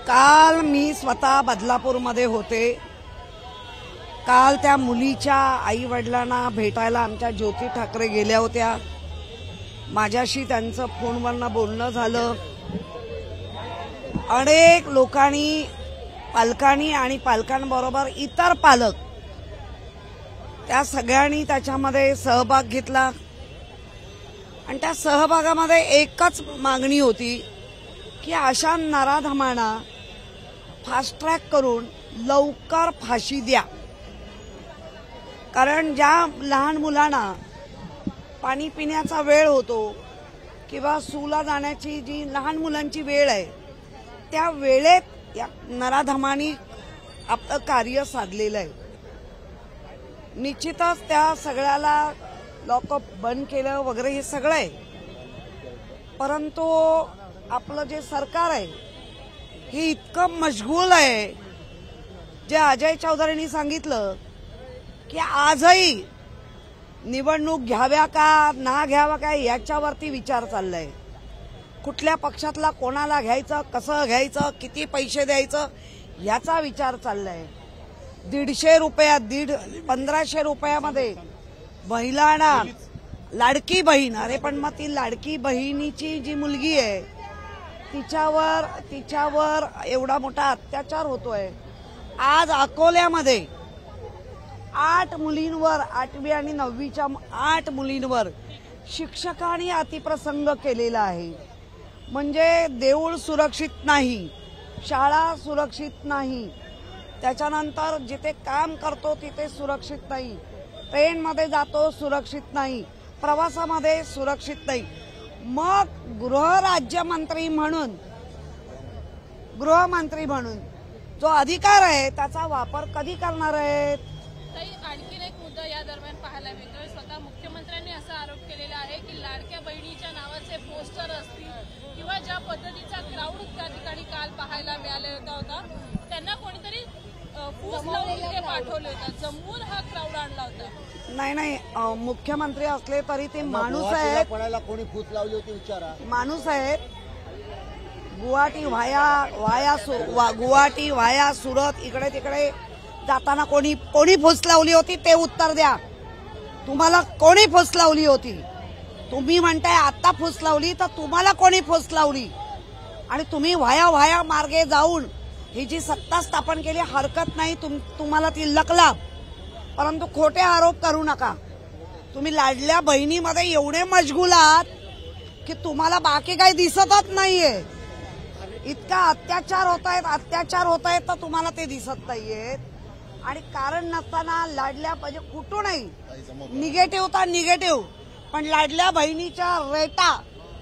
काल मी स्वतः बदलापूरमध्ये होते। काल त्या मुलीच्या आई वडिलांना भेटायला आमच्या ज्योती ठाकरे गेल्या होत्या। माझ्याशी त्यांचं फोनवरनं बोलणं झालं। अनेक लोकांनी, पालकांनी आणि पालकांबरोबर इतर पालक त्या सगळ्यांनी त्याच्यामध्ये सहभाग घेतला आणि त्या सहभागामध्ये एकच मागणी होती की अशा नराधमांना फास्ट ट्रॅक करून लवकर फाशी द्या। कारण ज्या लहान मुलांना पाणी पिण्याचा वेळ होतो किंवा सूला जाण्याची जी लहान मुलांची वेळ आहे त्या वेळेत या नराधमांनी आपलं कार्य साधलेलं आहे। निश्चितच त्या सगळ्याला लॉकअप बंद केलं वगैरे हे सगळं आहे, परंतु आपलं जे सरकार आहे हे इतकं मशगूल आहे। जे अजय चौधरींनी सांगितलं की आजही निवडणूक घ्याव्या का ना घ्याव्या का याच्यावरती विचार चाललाय। कुठल्या पक्षातला कोणाला घ्यायचं, कसं घ्यायचं, किती पैसे द्यायचं याचा विचार चाललाय। 150 रुपयात 1500 रुपयामध्ये महिलांना लाडकी बहीण, अरे पण मग ती लाडकी बहिणीची जी मुलगी आहे तिच्यावर एवढा मोठा अत्याचार होतोय। आज अकोल्यामध्ये 8 मुलींवर, 8वी आणि 9वीच्या 8 मुलींवर शिक्षकांनी अतिप्रसंग केलेला आहे। म्हणजे देऊळ सुरक्षित नाही, शाळा सुरक्षित नाही, त्याच्यानंतर जिथे काम करतो तिथे सुरक्षित नाही, ट्रेनमध्ये जातो सुरक्षित नाही, प्रवासामध्ये सुरक्षित नाही। मग गृहमंत्री म्हणून जो अधिकार आहे त्याचा वापर कधी करणार आहेत? आणखीन एक मुद्दा या दरम्यान पाहायला मिळतोय। स्वतः मुख्यमंत्र्यांनी असा आरोप केलेला आहे की लाडक्या बहिणीच्या नावाचे पोस्टर असतील किंवा ज्या पद्धतीचा क्राऊड त्या ठिकाणी काल पाहायला मिळाला होता, त्यांना कोणीतरी फूस लावून ते पाठवले होते, जमवून हा क्राऊड आणला होता। नाही, मुख्यमंत्री असले तरी ते माणूस आहेत। कोणाला कोणी फूस लावली होती विचारा। माणूस आहेत। गुवाहाटी वाया सुरत इकडे तिकडे जाताना कोणी फूस लावली होती ते उत्तर द्या। तुम्हाला कोणी फूस लावली होती? तुम्ही म्हणताय आता फूस लावली, तर तुम्हाला कोणी फूस लावली? आणि तुम्ही वाया मार्गे जाऊन ही जी सत्ता स्थापन केली हरकत नाही, तुम्हाला ती लकला, परंतु खोटे आरोप करू नका। तुम्ही लाडल्या बहिणीमध्ये एवढे मशगूल आहात की तुम्हाला बाकी काही दिसतच नाहीये। इतका अत्याचार होत आहेत तर तुम्हाला ते दिसत नाहीयेत। आणि कारण नसताना लाडल्या म्हणजे कुठूनही निगेटिव्ह तर निगेटिव्ह, पण लाडल्या बहिणीच्या रेटा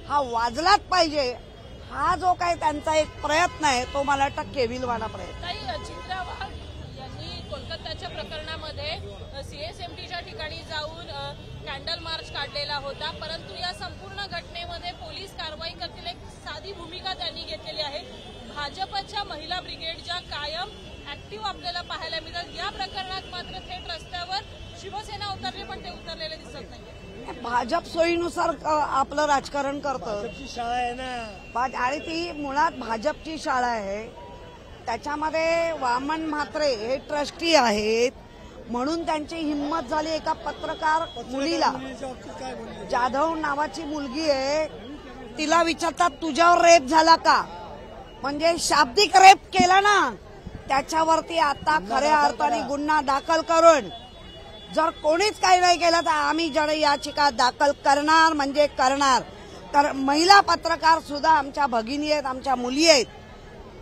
हा वाजलाच पाहिजे। हा जो काही त्यांचा एक प्रयत्न आहे तो मला वाटतं केविलवाणा प्रयत्न। चित्रा वाघ यांनी कोलकाताच्या प्रकरणामध्ये सीएसएमटीच्या ठिकाणी जाऊन कॅन्डल मार्च काढलेला होता, परंतु या संपूर्ण घटनेमध्ये पोलीस कारवाई करतील एक साधी भूमिका त्यांनी घेतलेली आहे। भाजपच्या महिला ब्रिगेड ज्या कायम ऍक्टिव्ह आपल्याला पाहायला मिळतात, या प्रकरणात मात्र थेट रस्त्यावर शिवसेना उतरली, पण ते उतरलेले दिसत नाही। भाजप सोयीनुसार आपलं राजकारण करतं। शाळा आहे ना, आणि ती मुळात भाजपची शाळा आहे। त्याच्यामध्ये वामन म्हात्रे हे ट्रस्टी आहेत, म्हणून त्यांची हिंमत झाली। एका पत्रकार मुलीला, जाधव नावाची मुलगी आहे, तिला विचारतात तुझ्यावर रेप झाला का? म्हणजे शाब्दिक रेप केला ना, त्याच्यावरती आता खऱ्या अर्थाने गुन्हा दाखल करून जर कोणीच काही नाही केलं तर आम्ही जर याचिका दाखल करणार म्हणजे करणार। तर महिला पत्रकार सुद्धा आमच्या भगिनी आहेत, आमच्या मुली आहेत,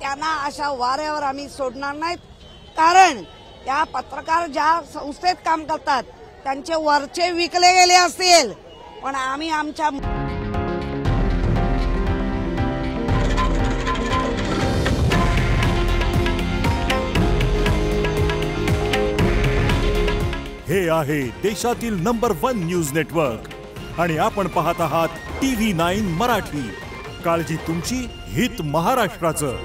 त्यांना अशा वाऱ्यावर आम्ही सोडणार नाहीत। कारण त्या पत्रकार ज्या संस्थेत काम करतात त्यांचे वरचे विकले गेले असतील, पण आम्ही आमच्या हे आहे देशातील नंबर 1 न्यूज नेटवर्क आणि आपण पाहत आहात TV9 मराठी। काळजी तुमची, हित महाराष्ट्राचं।